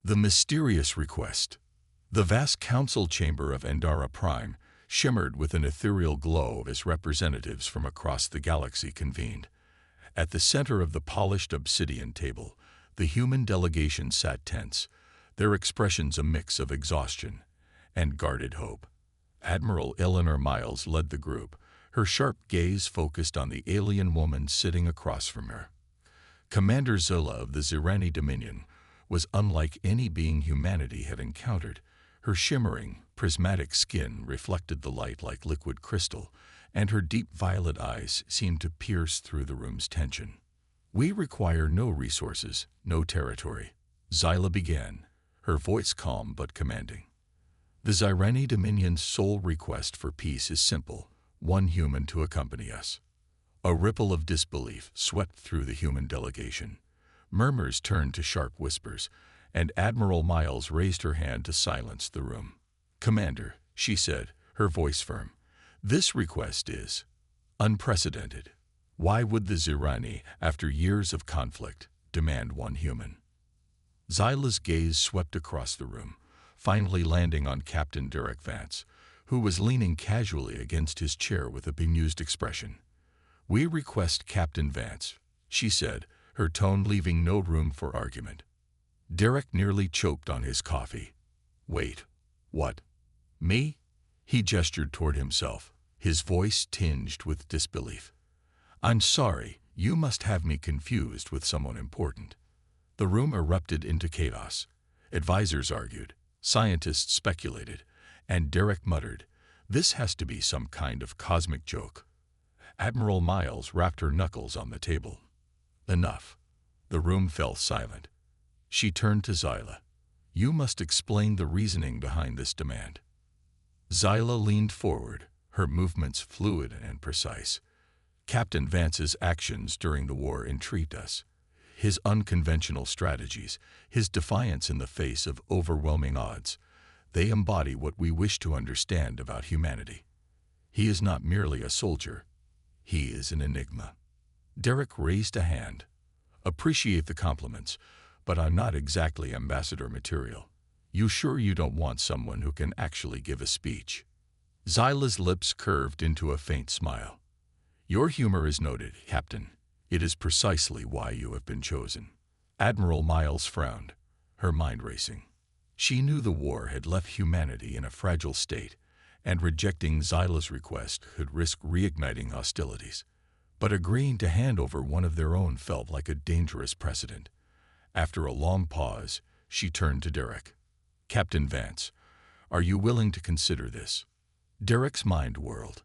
The mysterious request. The vast council chamber of Endara Prime shimmered with an ethereal glow as representatives from across the galaxy convened. At the center of the polished obsidian table, the human delegation sat tense, their expressions a mix of exhaustion and guarded hope. Admiral Eleanor Miles led the group, her sharp gaze focused on the alien woman sitting across from her. Commander Zilla of the Zirani Dominion was unlike any being humanity had encountered. Her shimmering, prismatic skin reflected the light like liquid crystal, and her deep violet eyes seemed to pierce through the room's tension. "We require no resources, no territory," Zyla began, her voice calm but commanding. "The Zirani Dominion's sole request for peace is simple: one human to accompany us." A ripple of disbelief swept through the human delegation. Murmurs turned to sharp whispers, and Admiral Miles raised her hand to silence the room. "Commander," she said, her voice firm, "this request is unprecedented. Why would the Zirani, after years of conflict, demand one human?" Zyla's gaze swept across the room, finally landing on Captain Derek Vance, who was leaning casually against his chair with a bemused expression. "We request Captain Vance," she said, her tone leaving no room for argument. Derek nearly choked on his coffee. "Wait, what? Me?" He gestured toward himself, his voice tinged with disbelief. "I'm sorry, you must have me confused with someone important." The room erupted into chaos. Advisors argued, scientists speculated, and Derek muttered, "This has to be some kind of cosmic joke." Admiral Miles rapped her knuckles on the table. "Enough." The room fell silent. She turned to Zyla. "You must explain the reasoning behind this demand." Zyla leaned forward, her movements fluid and precise. "Captain Vance's actions during the war intrigued us. His unconventional strategies, his defiance in the face of overwhelming odds, they embody what we wish to understand about humanity. He is not merely a soldier. He is an enigma." Derek raised a hand. "Appreciate the compliments, but I'm not exactly ambassador material. You sure you don't want someone who can actually give a speech?" Zyla's lips curved into a faint smile. "Your humor is noted, Captain. It is precisely why you have been chosen." Admiral Miles frowned, her mind racing. She knew the war had left humanity in a fragile state, and rejecting Zyla's request could risk reigniting hostilities. But agreeing to hand over one of their own felt like a dangerous precedent. After a long pause, she turned to Derek. "Captain Vance, are you willing to consider this?" Derek's mind whirled.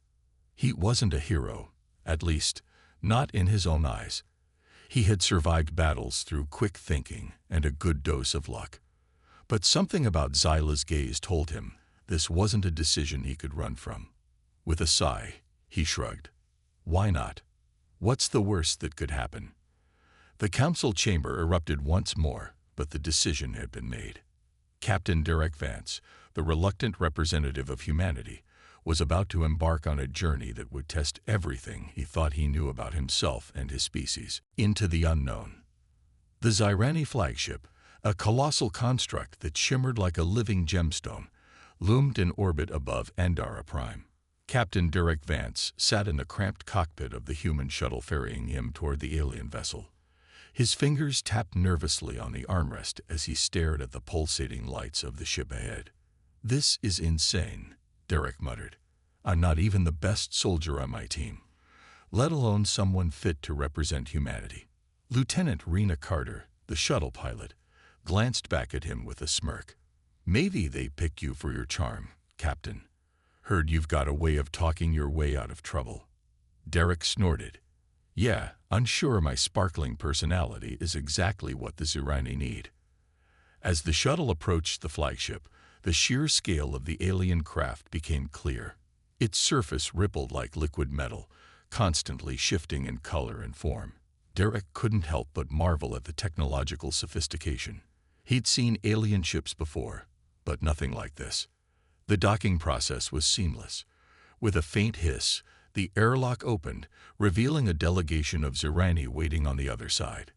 He wasn't a hero, at least, not in his own eyes. He had survived battles through quick thinking and a good dose of luck. But something about Zyla's gaze told him this wasn't a decision he could run from. With a sigh, he shrugged. "Why not? What's the worst that could happen?" The council chamber erupted once more, but the decision had been made. Captain Derek Vance, the reluctant representative of humanity, was about to embark on a journey that would test everything he thought he knew about himself and his species, into the unknown. The Zirani flagship, a colossal construct that shimmered like a living gemstone, loomed in orbit above Endara Prime. Captain Derek Vance sat in the cramped cockpit of the human shuttle ferrying him toward the alien vessel. His fingers tapped nervously on the armrest as he stared at the pulsating lights of the ship ahead. "This is insane," Derek muttered. "I'm not even the best soldier on my team, let alone someone fit to represent humanity." Lieutenant Rena Carter, the shuttle pilot, glanced back at him with a smirk. "Maybe they picked you for your charm, Captain. Heard you've got a way of talking your way out of trouble." Derek snorted. "Yeah, I'm sure my sparkling personality is exactly what the Zirani need." As the shuttle approached the flagship, the sheer scale of the alien craft became clear. Its surface rippled like liquid metal, constantly shifting in color and form. Derek couldn't help but marvel at the technological sophistication. He'd seen alien ships before, but nothing like this. The docking process was seamless. With a faint hiss, the airlock opened, revealing a delegation of Zirani waiting on the other side.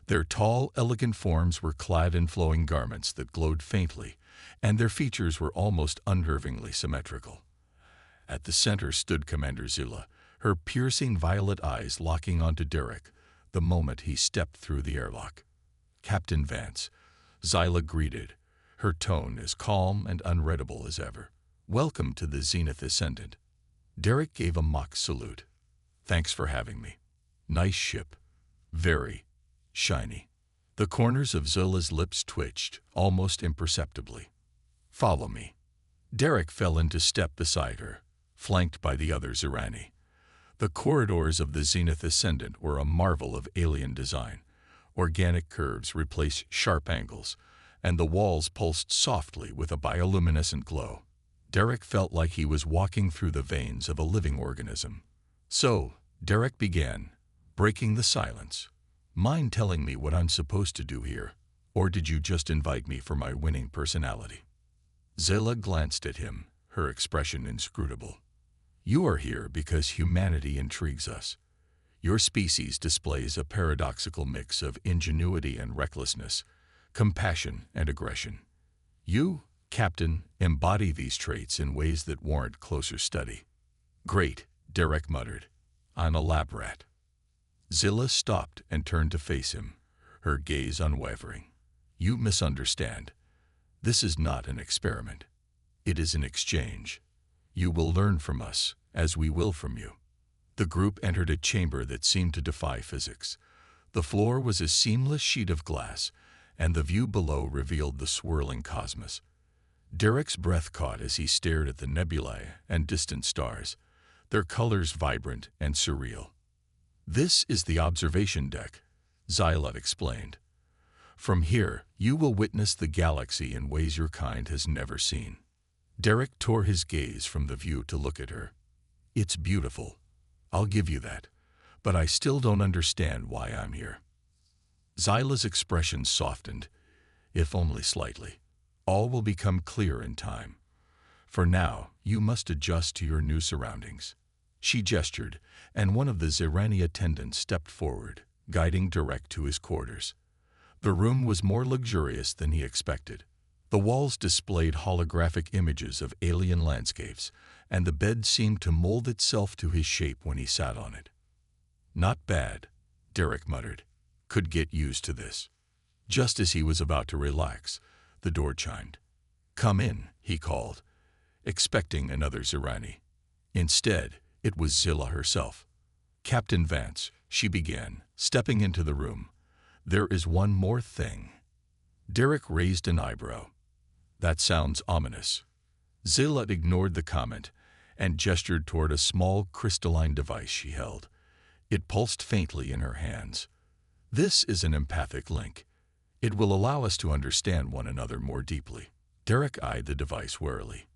Their tall, elegant forms were clad in flowing garments that glowed faintly, and their features were almost unnervingly symmetrical. At the center stood Commander Zilla, her piercing violet eyes locking onto Derek the moment he stepped through the airlock. "Captain Vance," Zilla greeted, her tone as calm and unreadable as ever. "Welcome to the Zenith Ascendant." Derek gave a mock salute. "Thanks for having me. Nice ship. Very shiny." The corners of Zilla's lips twitched, almost imperceptibly. "Follow me." Derek fell into step beside her, flanked by the other Zirani. The corridors of the Zenith Ascendant were a marvel of alien design. Organic curves replaced sharp angles, and the walls pulsed softly with a bioluminescent glow. Derek felt like he was walking through the veins of a living organism. "So," Derek began, breaking the silence, "mind telling me what I'm supposed to do here, or did you just invite me for my winning personality?" Zilla glanced at him, her expression inscrutable. "You are here because humanity intrigues us. Your species displays a paradoxical mix of ingenuity and recklessness, compassion and aggression. You, Captain, embody these traits in ways that warrant closer study." "Great," Derek muttered. "I'm a lab rat." Zilla stopped and turned to face him, her gaze unwavering. "You misunderstand. This is not an experiment. It is an exchange. You will learn from us, as we will from you." The group entered a chamber that seemed to defy physics. The floor was a seamless sheet of glass, and the view below revealed the swirling cosmos. Derek's breath caught as he stared at the nebulae and distant stars, their colors vibrant and surreal. "This is the observation deck," Zilla explained. "From here, you will witness the galaxy in ways your kind has never seen." Derek tore his gaze from the view to look at her. "It's beautiful. I'll give you that. But I still don't understand why I'm here." Zilla's expression softened, if only slightly. "All will become clear in time. For now, you must adjust to your new surroundings." She gestured, and one of the Zirani attendants stepped forward, guiding Derek to his quarters. The room was more luxurious than he expected. The walls displayed holographic images of alien landscapes, and the bed seemed to mold itself to his shape when he sat on it. "Not bad," Derek muttered. "Could get used to this." Just as he was about to relax, the door chimed. "Come in," he called, expecting another Zirani. Instead, it was Zilla herself. "Captain Vance," she began, stepping into the room, "there is one more thing." Derek raised an eyebrow. "That sounds ominous." Zilla ignored the comment and gestured toward a small crystalline device she held. It pulsed faintly in her hands. "This is an empathic link. It will allow us to understand one another more deeply." Derek eyed the device warily.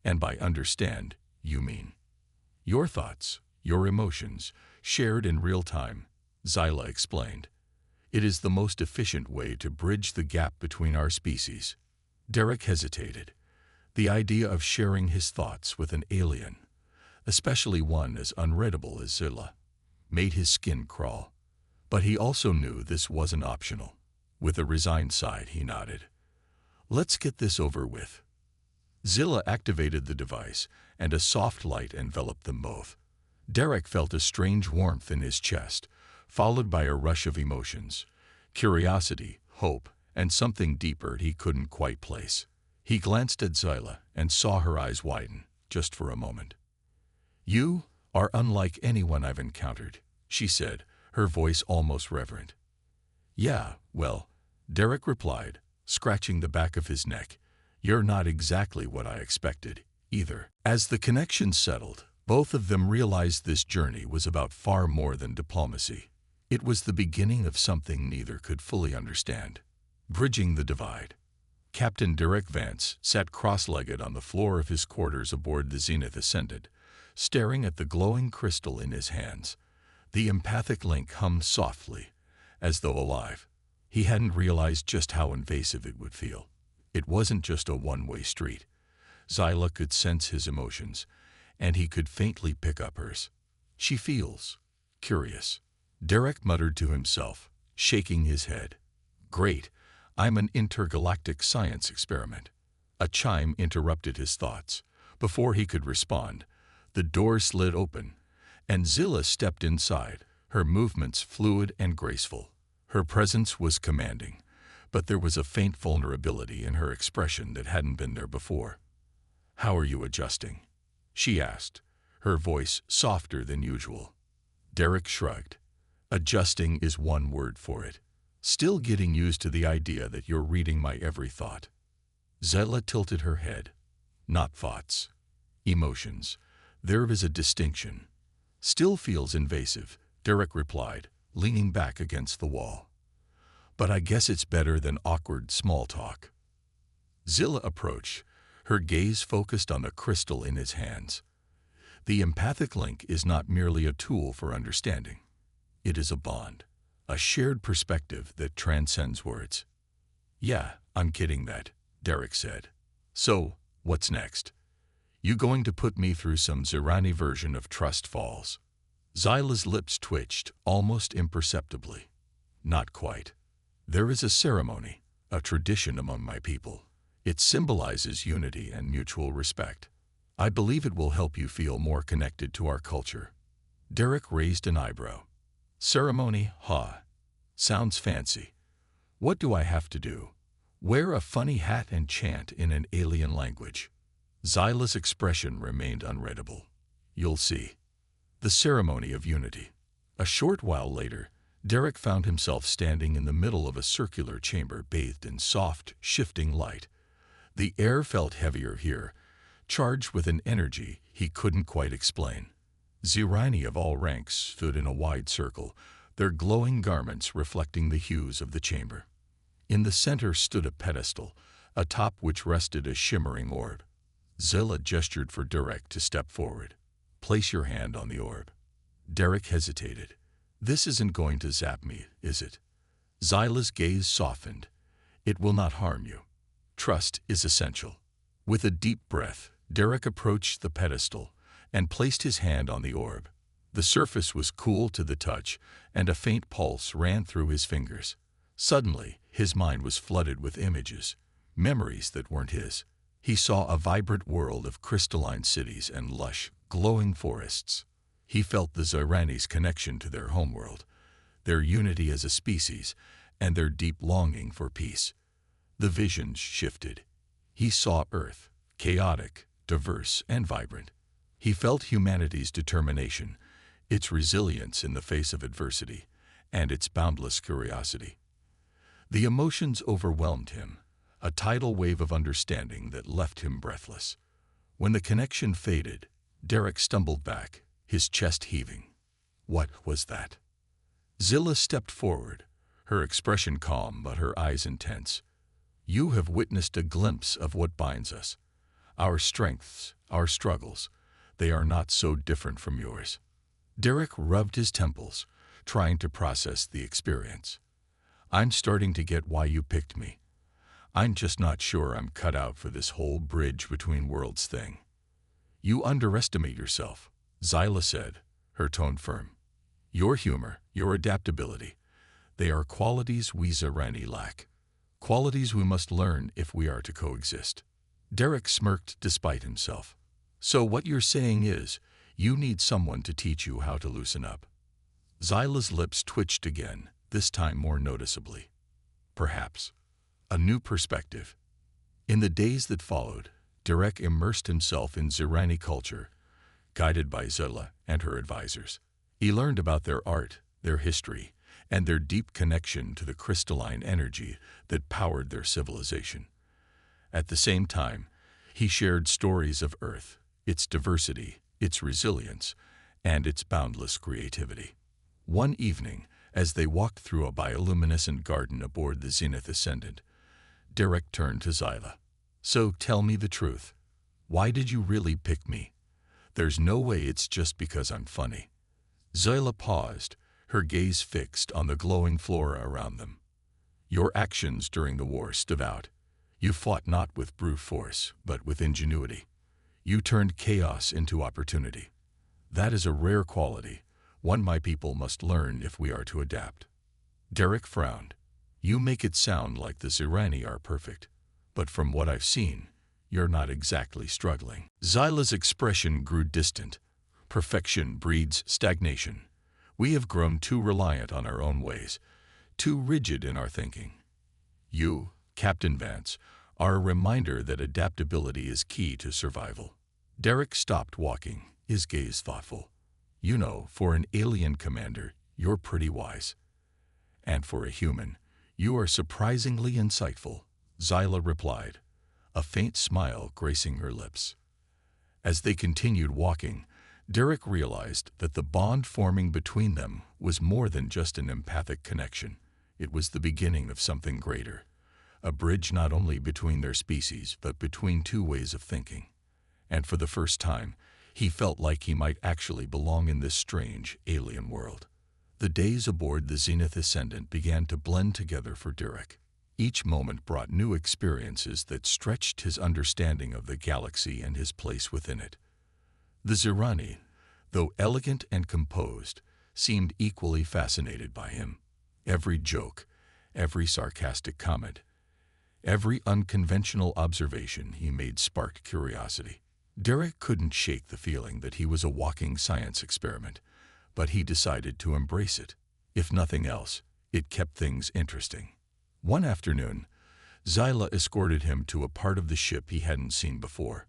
"And by understand, you mean?" "Your thoughts, your emotions, shared in real time," Zilla explained. "It is the most efficient way to bridge the gap between our species." Derek hesitated. The idea of sharing his thoughts with an alien, especially one as unreadable as Zilla, made his skin crawl. But he also knew this wasn't optional. With a resigned sigh, he nodded. "Let's get this over with." Zilla activated the device, and a soft light enveloped them both. Derek felt a strange warmth in his chest, followed by a rush of emotions: curiosity, hope, and something deeper he couldn't quite place. He glanced at Zilla and saw her eyes widen, just for a moment. "You are unlike anyone I've encountered," she said, her voice almost reverent. "Yeah, well," Derek replied, scratching the back of his neck, "you're not exactly what I expected, either." As the connection settled, both of them realized this journey was about far more than diplomacy. It was the beginning of something neither could fully understand. Bridging the divide. Captain Derek Vance sat cross-legged on the floor of his quarters aboard the Zenith Ascendant, staring at the glowing crystal in his hands. The empathic link hummed softly, as though alive. He hadn't realized just how invasive it would feel. It wasn't just a one-way street. Zilla could sense his emotions, and he could faintly pick up hers. "She feels curious," Derek muttered to himself, shaking his head. Great, I'm an intergalactic science experiment. A chime interrupted his thoughts. Before he could respond, the door slid open, and Zilla stepped inside, her movements fluid and graceful. Her presence was commanding, but there was a faint vulnerability in her expression that hadn't been there before. "How are you adjusting?" she asked, her voice softer than usual. Derek shrugged. "Adjusting is one word for it. Still getting used to the idea that you're reading my every thought." Zilla tilted her head. "Not thoughts. Emotions. There is a distinction." "Still feels invasive," Derek replied, leaning back against the wall. "But I guess it's better than awkward small talk." Zilla approached, her gaze focused on the crystal in his hands. The empathic link is not merely a tool for understanding. It is a bond, a shared perspective that transcends words. "Yeah, I'm kidding that," Derek said. "So, what's next? You going to put me through some Zirani version of Trust Falls?" Zyla's lips twitched, almost imperceptibly. "Not quite. There is a ceremony, a tradition among my people. It symbolizes unity and mutual respect. I believe it will help you feel more connected to our culture." Derek raised an eyebrow. "Ceremony, huh? Sounds fancy. What do I have to do? Wear a funny hat and chant in an alien language?" Zyla's expression remained unreadable. "You'll see." The ceremony of unity. A short while later, Derek found himself standing in the middle of a circular chamber bathed in soft, shifting light. The air felt heavier here, charged with an energy he couldn't quite explain. Zirani of all ranks stood in a wide circle, their glowing garments reflecting the hues of the chamber. In the center stood a pedestal, atop which rested a shimmering orb. Zilla gestured for Derek to step forward. "Place your hand on the orb." Derek hesitated. "This isn't going to zap me, is it?" Zyla's gaze softened. "It will not harm you. Trust is essential." With a deep breath, Derek approached the pedestal and placed his hand on the orb. The surface was cool to the touch, and a faint pulse ran through his fingers. Suddenly, his mind was flooded with images, memories that weren't his. He saw a vibrant world of crystalline cities and lush, glowing forests. He felt the Zirani's connection to their homeworld, their unity as a species, and their deep longing for peace. The visions shifted. He saw Earth, chaotic, diverse, and vibrant. He felt humanity's determination, its resilience in the face of adversity, and its boundless curiosity. The emotions overwhelmed him, a tidal wave of understanding that left him breathless. When the connection faded, Derek stumbled back, his chest heaving. What was that? Zilla stepped forward, her expression calm but her eyes intense. "You have witnessed a glimpse of what binds us. Our strengths, our struggles, they are not so different from yours." Derek rubbed his temples, trying to process the experience. "I'm starting to get why you picked me. I'm just not sure I'm cut out for this whole bridge between worlds thing." "You underestimate yourself," Zyla said, her tone firm. "Your humor, your adaptability, they are qualities we Zirani lack. Qualities we must learn if we are to coexist." Derek smirked despite himself. "So what you're saying is, you need someone to teach you how to loosen up." Zyla's lips twitched again, this time more noticeably. "Perhaps. A new perspective." In the days that followed, Derek immersed himself in Zirani culture, guided by Zilla and her advisors. He learned about their art, their history, and their deep connection to the crystalline energy that powered their civilization. At the same time, he shared stories of Earth, its diversity, its resilience, and its boundless creativity. One evening, as they walked through a bioluminescent garden aboard the Zenith Ascendant, Derek turned to Zyla. "So tell me the truth. Why did you really pick me? There's no way it's just because I'm funny." Zyla paused, her gaze fixed on the glowing flora around them. "Your actions during the war stood out. You fought not with brute force, but with ingenuity. You turned chaos into opportunity. That is a rare quality, one my people must learn if we are to adapt." Derek frowned. You make it sound like the Zirani are perfect, but from what I've seen, you're not exactly struggling. Zyla's expression grew distant. Perfection breeds stagnation. We have grown too reliant on our own ways, too rigid in our thinking. You, Captain Vance, are a reminder that adaptability is key to survival. Derek stopped walking, his gaze thoughtful. You know, for an alien commander, you're pretty wise. And for a human, you are surprisingly insightful, Zyla replied, a faint smile gracing her lips. As they continued walking, Derek realized that the bond forming between them was more than just an empathic connection. It was the beginning of something greater, a bridge not only between their species but between two ways of thinking. And for the first time, he felt like he might actually belong in this strange, alien world. The days aboard the Zenith Ascendant began to blend together for Derek. Each moment brought new experiences that stretched his understanding of the galaxy and his place within it. The Zirani, though elegant and composed, seemed equally fascinated by him. Every joke, every sarcastic comment, every unconventional observation he made sparked curiosity. Derek couldn't shake the feeling that he was a walking science experiment, but he decided to embrace it. If nothing else, it kept things interesting. One afternoon, Zyla escorted him to a part of the ship he hadn't seen before.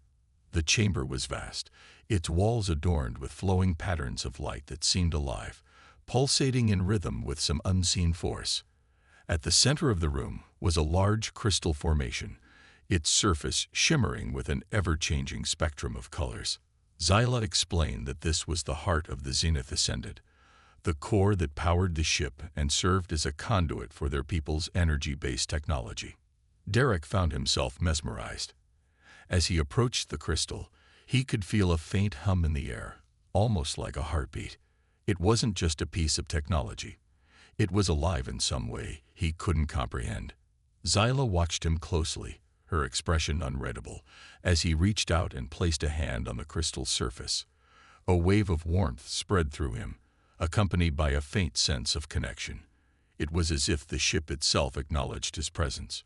The chamber was vast, its walls adorned with flowing patterns of light that seemed alive, pulsating in rhythm with some unseen force. At the center of the room was a large crystal formation, its surface shimmering with an ever-changing spectrum of colors. Zyla explained that this was the heart of the Zenith Ascendant, the core that powered the ship and served as a conduit for their people's energy-based technology. Derek found himself mesmerized. As he approached the crystal, he could feel a faint hum in the air, almost like a heartbeat. It wasn't just a piece of technology. It was alive in some way he couldn't comprehend. Zyla watched him closely, her expression unreadable, as he reached out and placed a hand on the crystal's surface. A wave of warmth spread through him, accompanied by a faint sense of connection. It was as if the ship itself acknowledged his presence.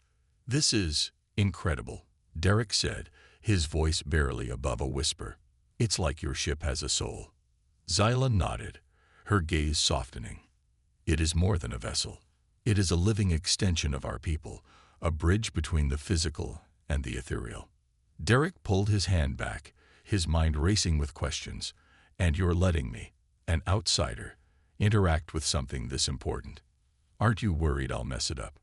"This is incredible," Derek said, his voice barely above a whisper. "It's like your ship has a soul." Zyla nodded, her gaze softening. "It is more than a vessel. It is a living extension of our people, a bridge between the physical and the ethereal." Derek pulled his hand back, his mind racing with questions. "And you're letting me, an outsider, interact with something this important? Aren't you worried I'll mess it up?"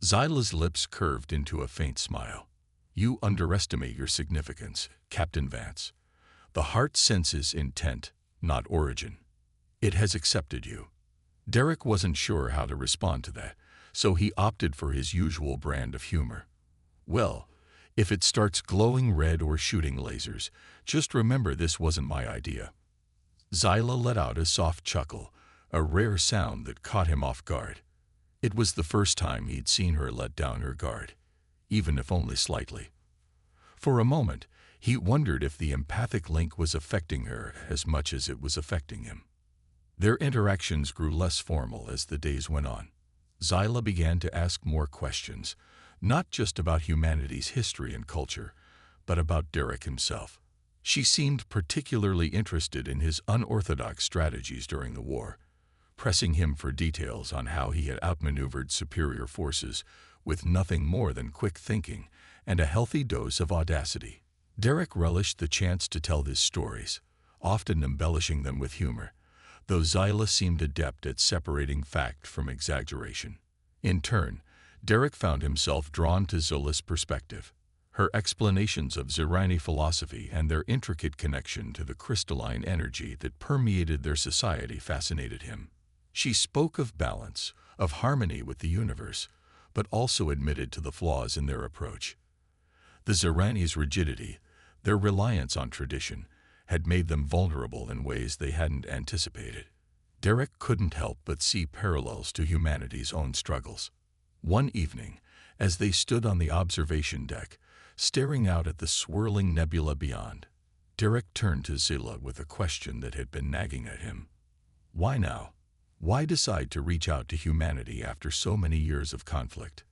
Zyla's lips curved into a faint smile. "You underestimate your significance, Captain Vance. The heart senses intent, not origin. It has accepted you." Derek wasn't sure how to respond to that, so he opted for his usual brand of humor. "Well, if it starts glowing red or shooting lasers, just remember this wasn't my idea." Zyla let out a soft chuckle, a rare sound that caught him off guard. It was the first time he'd seen her let down her guard, even if only slightly. For a moment, he wondered if the empathic link was affecting her as much as it was affecting him. Their interactions grew less formal as the days went on. Zyla began to ask more questions, not just about humanity's history and culture, but about Derek himself. She seemed particularly interested in his unorthodox strategies during the war, pressing him for details on how he had outmaneuvered superior forces with nothing more than quick thinking and a healthy dose of audacity. Derek relished the chance to tell his stories, often embellishing them with humor, though Zyla seemed adept at separating fact from exaggeration. In turn, Derek found himself drawn to Zola's perspective. Her explanations of Zirani philosophy and their intricate connection to the crystalline energy that permeated their society fascinated him. She spoke of balance, of harmony with the universe, but also admitted to the flaws in their approach. The Zirani's rigidity, their reliance on tradition, had made them vulnerable in ways they hadn't anticipated. Derek couldn't help but see parallels to humanity's own struggles. One evening, as they stood on the observation deck, staring out at the swirling nebula beyond, Derek turned to Zyla with a question that had been nagging at him. "Why now? Why decide to reach out to humanity after so many years of conflict?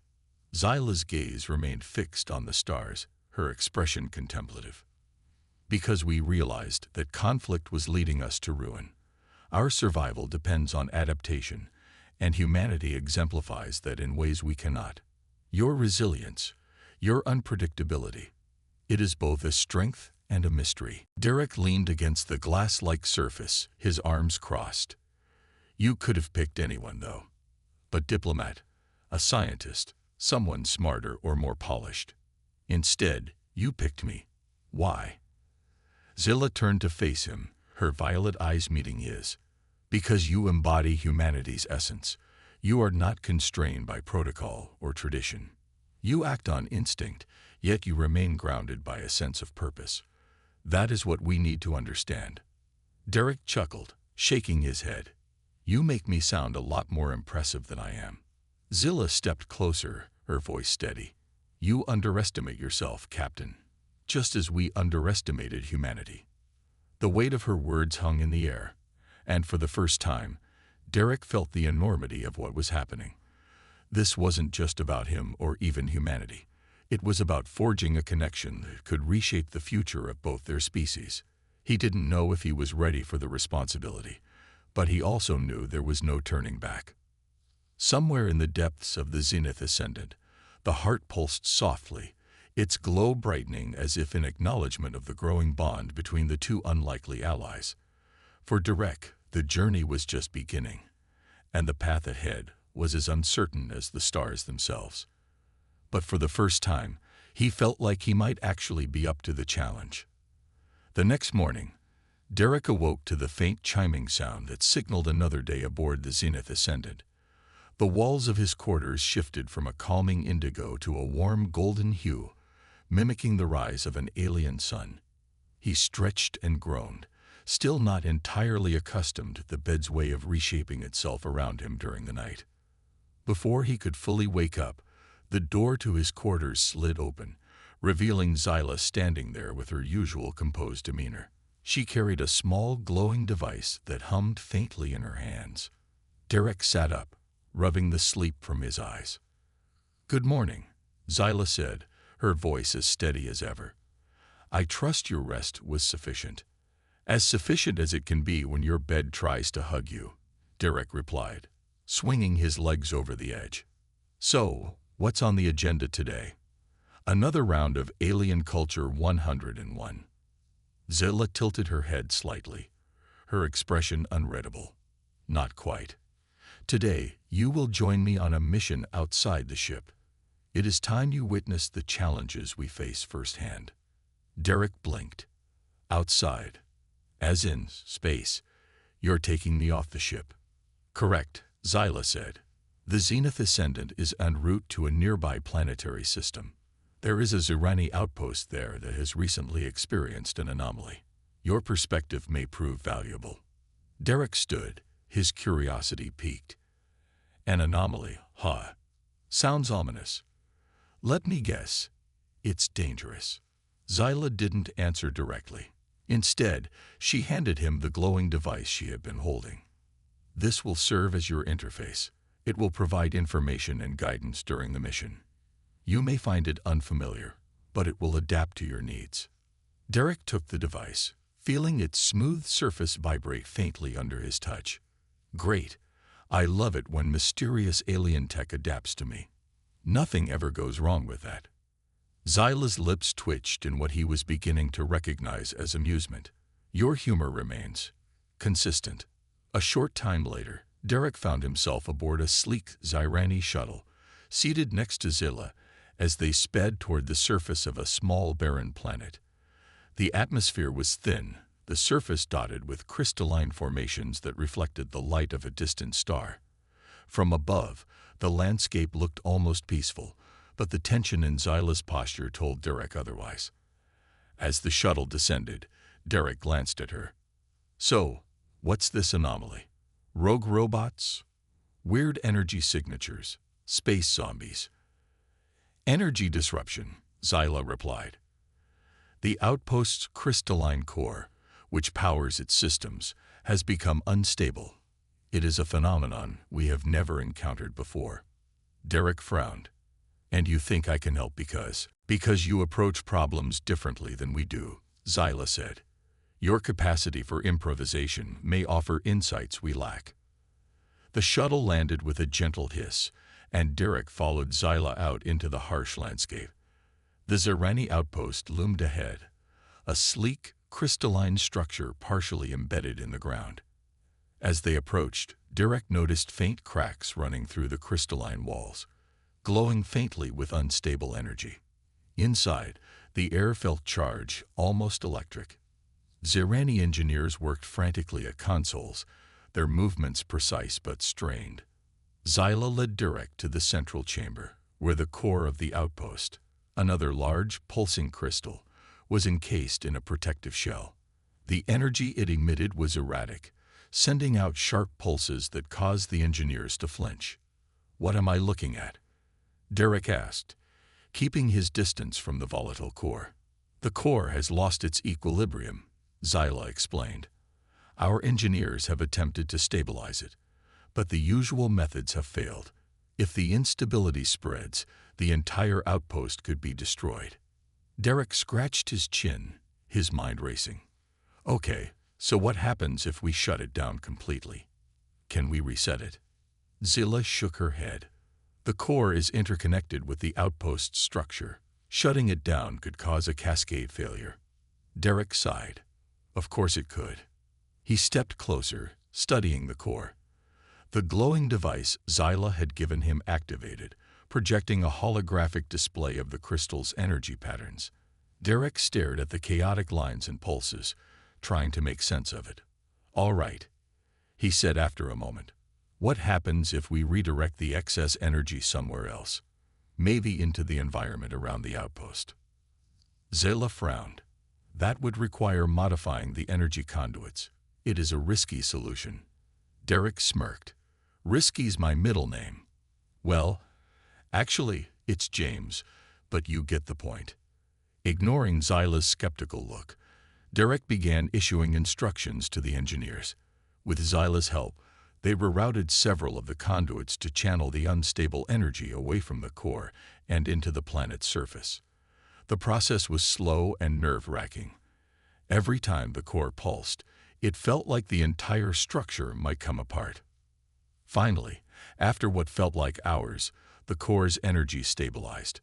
Zyla's gaze remained fixed on the stars, her expression contemplative. Because we realized that conflict was leading us to ruin. Our survival depends on adaptation, and humanity exemplifies that in ways we cannot. Your resilience, your unpredictability, it is both a strength and a mystery. Derek leaned against the glass-like surface, his arms crossed. You could have picked anyone, though. A diplomat, a scientist, someone smarter or more polished. Instead, you picked me. Why? Zilla turned to face him, her violet eyes meeting his. Because you embody humanity's essence. You are not constrained by protocol or tradition. You act on instinct, yet you remain grounded by a sense of purpose. That is what we need to understand. Derek chuckled, shaking his head. You make me sound a lot more impressive than I am. Zilla stepped closer, her voice steady. You underestimate yourself, Captain. Just as we underestimated humanity. The weight of her words hung in the air, and for the first time, Derek felt the enormity of what was happening. This wasn't just about him or even humanity. It was about forging a connection that could reshape the future of both their species. He didn't know if he was ready for the responsibility, but he also knew there was no turning back. Somewhere in the depths of the zenith ascendant, the heart pulsed softly, its glow brightening as if in acknowledgement of the growing bond between the two unlikely allies. For Derek, the journey was just beginning, and the path ahead was as uncertain as the stars themselves. But for the first time, he felt like he might actually be up to the challenge. The next morning, Derek awoke to the faint chiming sound that signaled another day aboard the Zenith Ascendant. The walls of his quarters shifted from a calming indigo to a warm golden hue, mimicking the rise of an alien sun. He stretched and groaned, still not entirely accustomed to the bed's way of reshaping itself around him during the night. Before he could fully wake up, the door to his quarters slid open, revealing Zyla standing there with her usual composed demeanor. She carried a small glowing device that hummed faintly in her hands. Derek sat up, rubbing the sleep from his eyes. "Good morning," Zyla said, her voice as steady as ever. "I trust your rest was sufficient." "As sufficient as it can be when your bed tries to hug you," Derek replied, swinging his legs over the edge. "So, what's on the agenda today?" "Another round of Alien Culture 101. Zilla tilted her head slightly, her expression unreadable. "Not quite. Today, you will join me on a mission outside the ship. It is time you witnessed the challenges we face firsthand." Derek blinked. "Outside? As in space? You're taking me off the ship?" "Correct," Zyla said. "The Zenith Ascendant is en route to a nearby planetary system. There is a Zirani outpost there that has recently experienced an anomaly. Your perspective may prove valuable." Derek stood, his curiosity piqued. "An anomaly, huh? Sounds ominous. Let me guess. It's dangerous." Zyla didn't answer directly. Instead, she handed him the glowing device she had been holding. "This will serve as your interface. It will provide information and guidance during the mission. You may find it unfamiliar, but it will adapt to your needs." Derek took the device, feeling its smooth surface vibrate faintly under his touch. "Great. I love it when mysterious alien tech adapts to me. Nothing ever goes wrong with that." Zyla's lips twitched in what he was beginning to recognize as amusement. "Your humor remains consistent." A short time later, Derek found himself aboard a sleek Zirani shuttle, seated next to Zilla as they sped toward the surface of a small barren planet. The atmosphere was thin, the surface dotted with crystalline formations that reflected the light of a distant star. From above, the landscape looked almost peaceful, but the tension in Zyla's posture told Derek otherwise. As the shuttle descended, Derek glanced at her. "So, what's this anomaly? Rogue robots? Weird energy signatures? Space zombies?" "Energy disruption," Zyla replied. "The outpost's crystalline core, which powers its systems, has become unstable. It is a phenomenon we have never encountered before. Derek frowned. And you think I can help because? Because you approach problems differently than we do, Zyla said. Your capacity for improvisation may offer insights we lack. The shuttle landed with a gentle hiss, and Derek followed Zyla out into the harsh landscape. The Zirani outpost loomed ahead, a sleek, crystalline structure partially embedded in the ground. As they approached, Derek noticed faint cracks running through the crystalline walls, glowing faintly with unstable energy. Inside, the air felt charged, almost electric. Zirani engineers worked frantically at consoles, their movements precise but strained. Zyla led Derek to the central chamber, where the core of the outpost, another large, pulsing crystal, was encased in a protective shell. The energy it emitted was erratic, sending out sharp pulses that caused the engineers to flinch. "What am I looking at?" Derek asked, keeping his distance from the volatile core. "The core has lost its equilibrium," Zyla explained. "Our engineers have attempted to stabilize it, but the usual methods have failed. If the instability spreads, the entire outpost could be destroyed." Derek scratched his chin, his mind racing. "Okay, so what happens if we shut it down completely? Can we reset it?" Zyla shook her head. "The core is interconnected with the outpost structure. Shutting it down could cause a cascade failure." Derek sighed. Of course it could. He stepped closer, studying the core. The glowing device Zyla had given him activated, projecting a holographic display of the crystal's energy patterns. Derek stared at the chaotic lines and pulses, trying to make sense of it. "All right," he said after a moment. "What happens if we redirect the excess energy somewhere else? Maybe into the environment around the outpost?" Zyla frowned. "That would require modifying the energy conduits. It is a risky solution." Derek smirked. "Risky's my middle name." "Well, actually, it's James, but you get the point." Ignoring Zyla's skeptical look, Derek began issuing instructions to the engineers. With Zyla's help, they rerouted several of the conduits to channel the unstable energy away from the core and into the planet's surface. The process was slow and nerve-wracking. Every time the core pulsed, it felt like the entire structure might come apart. Finally, after what felt like hours, the core's energy stabilized.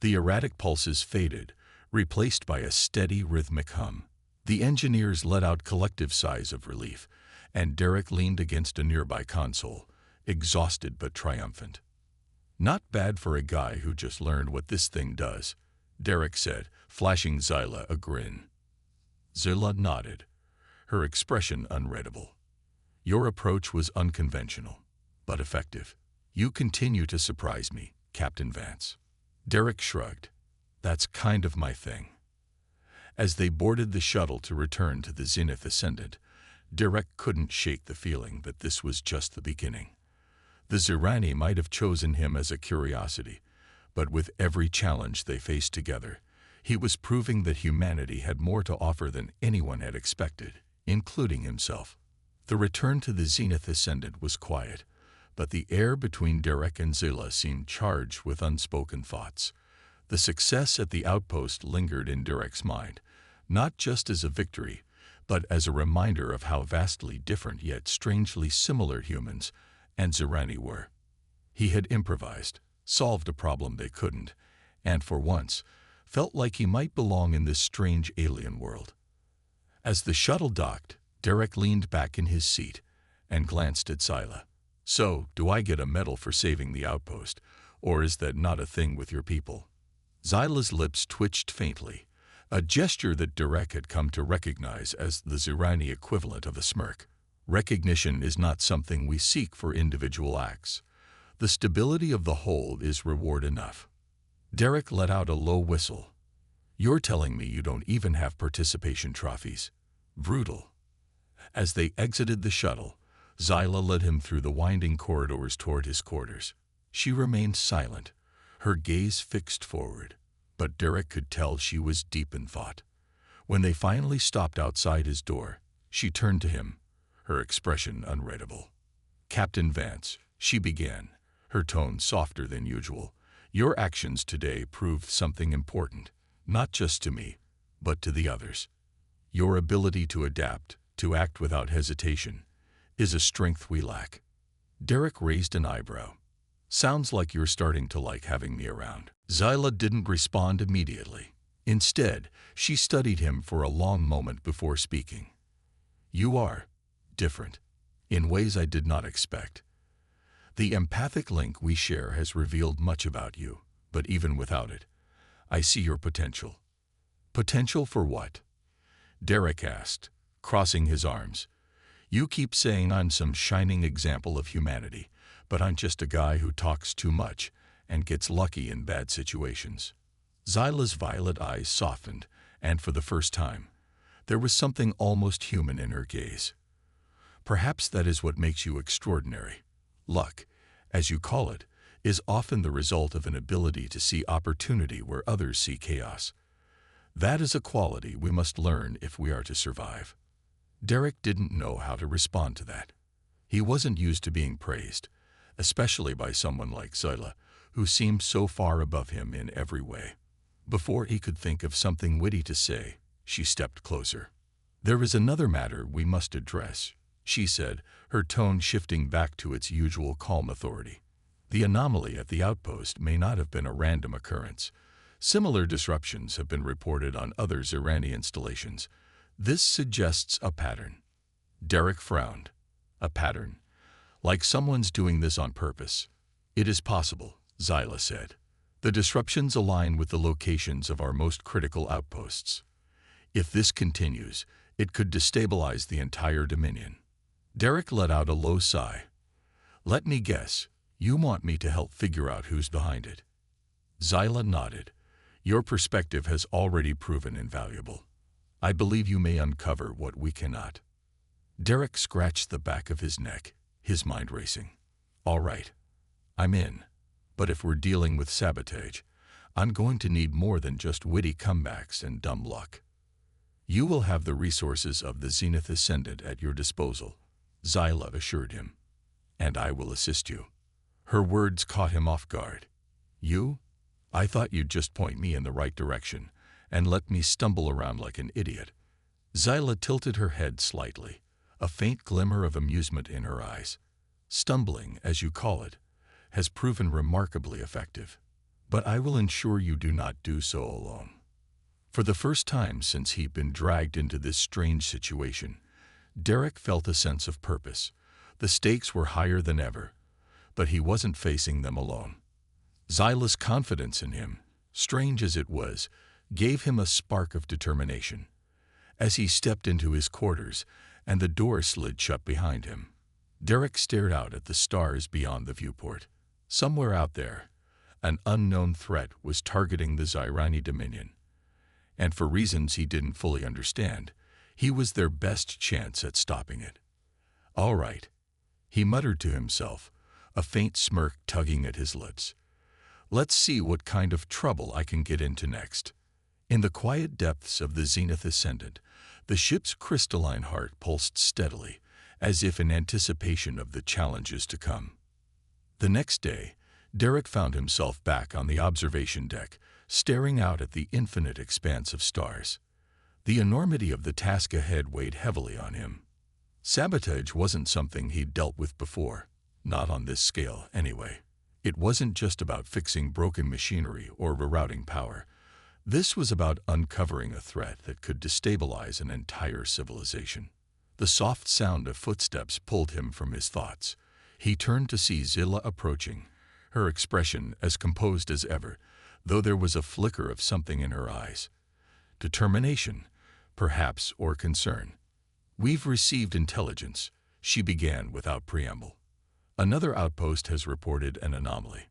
The erratic pulses faded, replaced by a steady, rhythmic hum. The engineers let out collective sighs of relief, and Derek leaned against a nearby console, exhausted but triumphant. "Not bad for a guy who just learned what this thing does," Derek said, flashing Zyla a grin. Zyla nodded, her expression unreadable. "Your approach was unconventional, but effective. You continue to surprise me, Captain Vance." Derek shrugged. "That's kind of my thing." As they boarded the shuttle to return to the Zenith Ascendant, Derek couldn't shake the feeling that this was just the beginning. The Zirani might have chosen him as a curiosity, but with every challenge they faced together, he was proving that humanity had more to offer than anyone had expected, including himself. The return to the Zenith Ascendant was quiet, but the air between Derek and Zyla seemed charged with unspoken thoughts. The success at the outpost lingered in Derek's mind, not just as a victory, but as a reminder of how vastly different yet strangely similar humans and Zirani were. He had improvised, solved a problem they couldn't, and for once, felt like he might belong in this strange alien world. As the shuttle docked, Derek leaned back in his seat and glanced at Zyla. "So, do I get a medal for saving the outpost, or is that not a thing with your people?" Zyla's lips twitched faintly, a gesture that Derek had come to recognize as the Zirani equivalent of a smirk. "Recognition is not something we seek for individual acts. The stability of the whole is reward enough." Derek let out a low whistle. "You're telling me you don't even have participation trophies? Brutal." As they exited the shuttle, Zyla led him through the winding corridors toward his quarters. She remained silent, her gaze fixed forward, but Derek could tell she was deep in thought. When they finally stopped outside his door, she turned to him, her expression unreadable. Captain Vance, she began, her tone softer than usual, your actions today proved something important, not just to me, but to the others. Your ability to adapt, to act without hesitation, is a strength we lack. Derek raised an eyebrow. Sounds like you're starting to like having me around. Zyla didn't respond immediately. Instead, she studied him for a long moment before speaking. You are different, in ways I did not expect. The empathic link we share has revealed much about you, but even without it, I see your potential. Potential for what? Derek asked, crossing his arms. You keep saying I'm some shining example of humanity, but I'm just a guy who talks too much and gets lucky in bad situations. Zyla's violet eyes softened, and for the first time, there was something almost human in her gaze. Perhaps that is what makes you extraordinary. Luck, as you call it, is often the result of an ability to see opportunity where others see chaos. That is a quality we must learn if we are to survive. Derek didn't know how to respond to that. He wasn't used to being praised, especially by someone like Zyla, who seemed so far above him in every way. Before he could think of something witty to say, she stepped closer. There is another matter we must address, she said, her tone shifting back to its usual calm authority. The anomaly at the outpost may not have been a random occurrence. Similar disruptions have been reported on other Zirani installations. This suggests a pattern. Derek frowned. A pattern. Like someone's doing this on purpose. It is possible, Zyla said. The disruptions align with the locations of our most critical outposts. If this continues, it could destabilize the entire Dominion. Derek let out a low sigh. Let me guess, you want me to help figure out who's behind it. Zyla nodded. Your perspective has already proven invaluable. I believe you may uncover what we cannot. Derek scratched the back of his neck, his mind racing. All right, I'm in. But if we're dealing with sabotage, I'm going to need more than just witty comebacks and dumb luck. You will have the resources of the Zenith Ascendant at your disposal, Zyla assured him. And I will assist you. Her words caught him off guard. You? I thought you'd just point me in the right direction and let me stumble around like an idiot. Zyla tilted her head slightly, a faint glimmer of amusement in her eyes. Stumbling, as you call it, has proven remarkably effective. But I will ensure you do not do so alone. For the first time since he'd been dragged into this strange situation, Derek felt a sense of purpose. The stakes were higher than ever, but he wasn't facing them alone. Zyla's confidence in him, strange as it was, gave him a spark of determination. As he stepped into his quarters and the door slid shut behind him, Derek stared out at the stars beyond the viewport. Somewhere out there, an unknown threat was targeting the Zirani Dominion. And for reasons he didn't fully understand, he was their best chance at stopping it. All right, he muttered to himself, a faint smirk tugging at his lips. Let's see what kind of trouble I can get into next. In the quiet depths of the Zenith Ascendant, the ship's crystalline heart pulsed steadily, as if in anticipation of the challenges to come. The next day, Derek found himself back on the observation deck, staring out at the infinite expanse of stars. The enormity of the task ahead weighed heavily on him. Sabotage wasn't something he'd dealt with before, not on this scale anyway. It wasn't just about fixing broken machinery or rerouting power. This was about uncovering a threat that could destabilize an entire civilization. The soft sound of footsteps pulled him from his thoughts. He turned to see Zyla approaching, her expression as composed as ever, though there was a flicker of something in her eyes. Determination, perhaps, or concern. We've received intelligence, she began without preamble. Another outpost has reported an anomaly.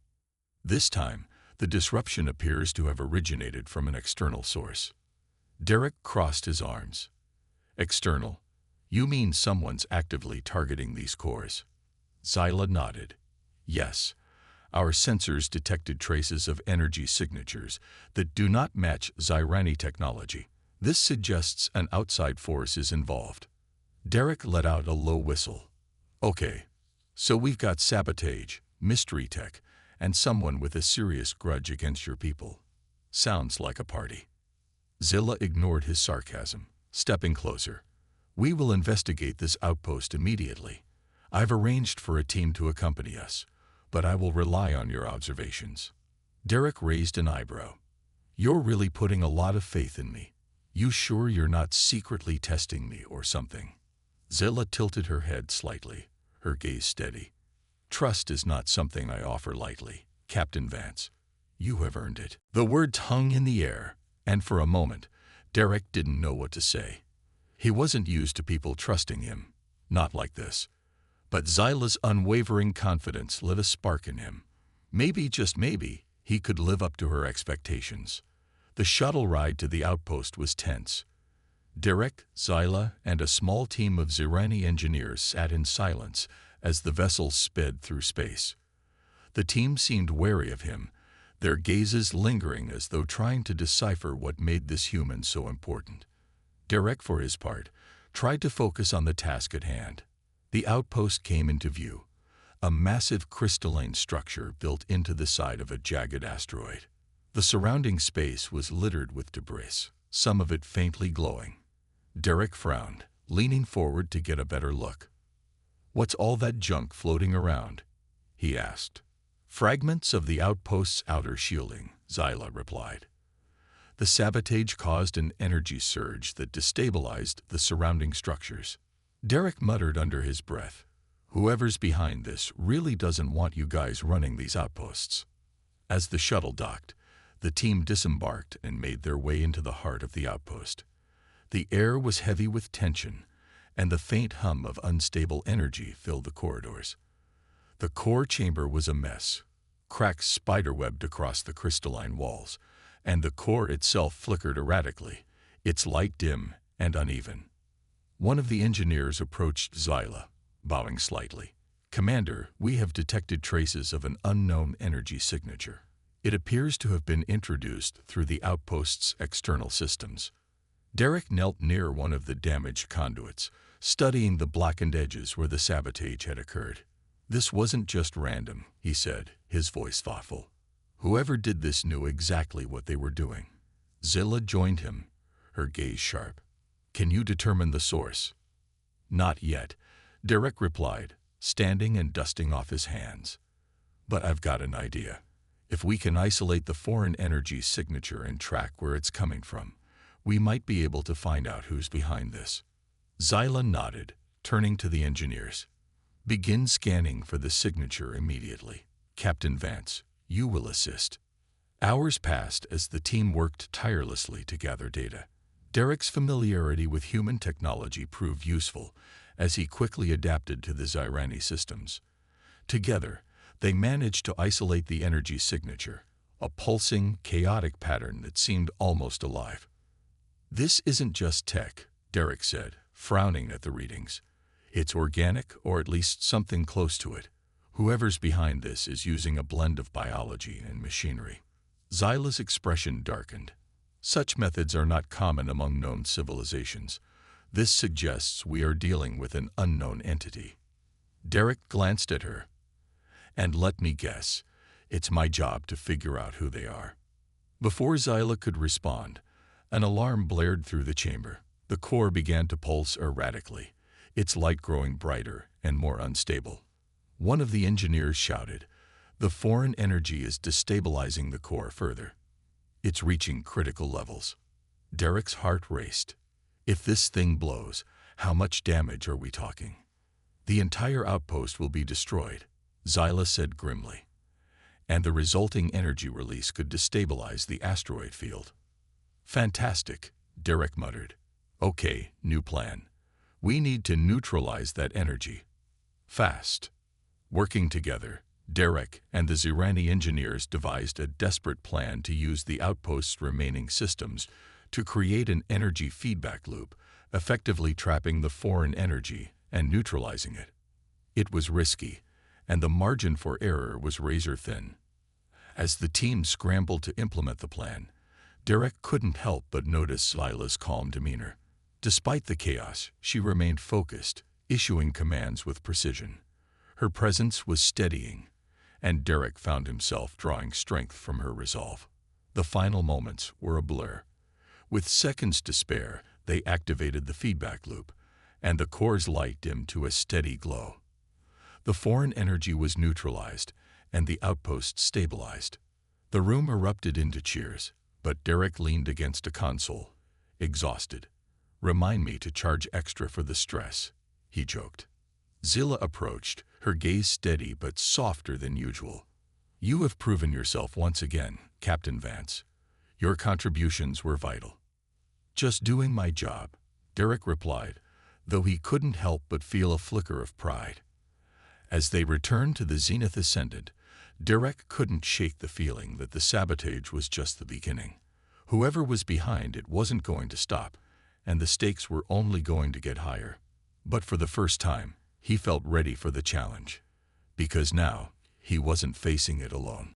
This time, the disruption appears to have originated from an external source. Derek crossed his arms. External? You mean someone's actively targeting these cores? Zyla nodded. Yes. Our sensors detected traces of energy signatures that do not match Zirani technology. This suggests an outside force is involved. Derek let out a low whistle. Okay, So we've got sabotage, mystery tech, and someone with a serious grudge against your people. Sounds like a party. Zilla ignored his sarcasm, stepping closer. We will investigate this outpost immediately. I've arranged for a team to accompany us, but I will rely on your observations. Derek raised an eyebrow. You're really putting a lot of faith in me. You sure you're not secretly testing me or something? Zilla tilted her head slightly, her gaze steady. Trust is not something I offer lightly, Captain Vance. You have earned it. The words hung in the air, and for a moment, Derek didn't know what to say. He wasn't used to people trusting him, not like this. But Zyla's unwavering confidence lit a spark in him. Maybe, just maybe, he could live up to her expectations. The shuttle ride to the outpost was tense. Derek, Zyla, and a small team of Zirani engineers sat in silence as the vessel sped through space. The team seemed wary of him, their gazes lingering as though trying to decipher what made this human so important. Derek, for his part, tried to focus on the task at hand. The outpost came into view, a massive crystalline structure built into the side of a jagged asteroid. The surrounding space was littered with debris, some of it faintly glowing. Derek frowned, leaning forward to get a better look. "What's all that junk floating around?" he asked. "Fragments of the outpost's outer shielding," Zyla replied. The sabotage caused an energy surge that destabilized the surrounding structures. Derek muttered under his breath, "Whoever's behind this really doesn't want you guys running these outposts." As the shuttle docked, the team disembarked and made their way into the heart of the outpost. The air was heavy with tension, and the faint hum of unstable energy filled the corridors. The core chamber was a mess, cracks spiderwebbed across the crystalline walls, and the core itself flickered erratically, its light dim and uneven. One of the engineers approached Zyla, bowing slightly. "Commander, we have detected traces of an unknown energy signature. It appears to have been introduced through the outpost's external systems." Derek knelt near one of the damaged conduits, studying the blackened edges where the sabotage had occurred. "This wasn't just random," he said, his voice thoughtful. "Whoever did this knew exactly what they were doing." Zilla joined him, her gaze sharp. "Can you determine the source?" "Not yet," Derek replied, standing and dusting off his hands. "But I've got an idea. If we can isolate the foreign energy signature and track where it's coming from, we might be able to find out who's behind this." Zyla nodded, turning to the engineers. "Begin scanning for the signature immediately. Captain Vance, you will assist." Hours passed as the team worked tirelessly to gather data. Derek's familiarity with human technology proved useful as he quickly adapted to the Zirani systems. Together, they managed to isolate the energy signature, a pulsing, chaotic pattern that seemed almost alive. "This isn't just tech," Derek said, frowning at the readings. "It's organic, or at least something close to it. Whoever's behind this is using a blend of biology and machinery." Zyla's expression darkened. "Such methods are not common among known civilizations. This suggests we are dealing with an unknown entity." Derek glanced at her. "And let me guess, it's my job to figure out who they are." Before Zyla could respond, an alarm blared through the chamber. The core began to pulse erratically, its light growing brighter and more unstable. One of the engineers shouted, "The foreign energy is destabilizing the core further. It's reaching critical levels." Derek's heart raced. If this thing blows, how much damage are we talking? "The entire outpost will be destroyed," Zyla said grimly. "And the resulting energy release could destabilize the asteroid field." "Fantastic," Derek muttered. "Okay, new plan. We need to neutralize that energy. Fast." Working together, Derek and the Zirani engineers devised a desperate plan to use the outpost's remaining systems to create an energy feedback loop, effectively trapping the foreign energy and neutralizing it. It was risky, and the margin for error was razor thin. As the team scrambled to implement the plan, Derek couldn't help but notice Zyla's calm demeanor. Despite the chaos, she remained focused, issuing commands with precision. Her presence was steadying, and Derek found himself drawing strength from her resolve. The final moments were a blur. With seconds to spare, they activated the feedback loop, and the core's light dimmed to a steady glow. The foreign energy was neutralized, and the outpost stabilized. The room erupted into cheers, but Derek leaned against a console, exhausted. "Remind me to charge extra for the stress," he joked. Zilla approached, her gaze steady but softer than usual. "You have proven yourself once again, Captain Vance. Your contributions were vital." "Just doing my job," Derek replied, though he couldn't help but feel a flicker of pride. As they returned to the Zenith Ascendant, Derek couldn't shake the feeling that the sabotage was just the beginning. Whoever was behind it wasn't going to stop, and the stakes were only going to get higher. But for the first time, he felt ready for the challenge, because now he wasn't facing it alone.